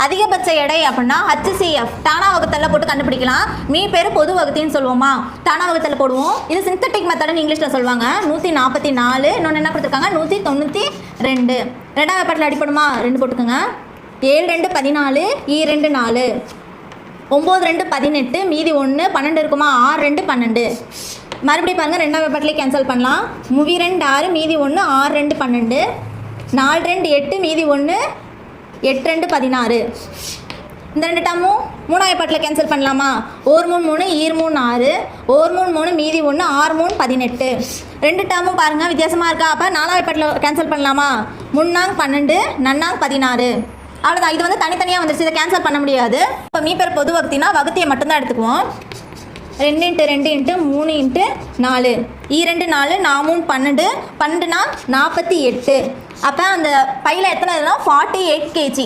அதிகபட்ச எடை அப்படின்னா HCF டானா வகுத்தல்ல போட்டு கண்டுபிடிக்கலாம். மீ பேர் பொது வகுத்தின்னு சொல்லுவோமா, டானா வகுத்தல்ல போடுவோம். இது சிந்தட்டிக் மெத்தட்னு இங்கிலீஷில் சொல்லுவாங்க. 144, இன்னொன்று என்ன கொடுத்துருக்காங்க 192. ரெண்டாவது வெப்பத்தில் அடிப்படுமா, 2 போட்டுக்கோங்க. 7 2 14, E 2 4, 9 2 18, மீதி 1, 12 இருக்குமா, 6 2 12. மறுபடியும் பாருங்கள், ரெண்டாவது வெப்பத்திலே கேன்சல் பண்ணலாம். 3 2 6, மீதி 1, 6 2 12, 4 2 8, மீதி 1, 8 2 16. இந்த 2 டேர்மும் மூணாவது வெப்பத்தில் கேன்சல் பண்ணலாமா. 1 3 3, E 3 6, 1 3 3, மீதி 1, 6 3 18. 2 டேர்மும் பாருங்கள் வித்தியாசமாக இருக்கா. அப்போ நாலாவது வெப்பத்தில் கேன்சல் பண்ணலாமா. 3 12, 4 16. அவ்வளோதான். இது வந்து தனித்தனியாக வந்துருச்சு, இதை கேன்சல் பண்ண முடியாது. இப்போ மீ பேர் பொது வகுத்தினா வகுத்தியை மட்டும்தான் எடுத்துக்குவோம். 2 × 2 × 3 × 4, E 2 4, 4 3 12, 12 48. அப்போ அந்த பையில் எத்தனை இதுனா 48 kg.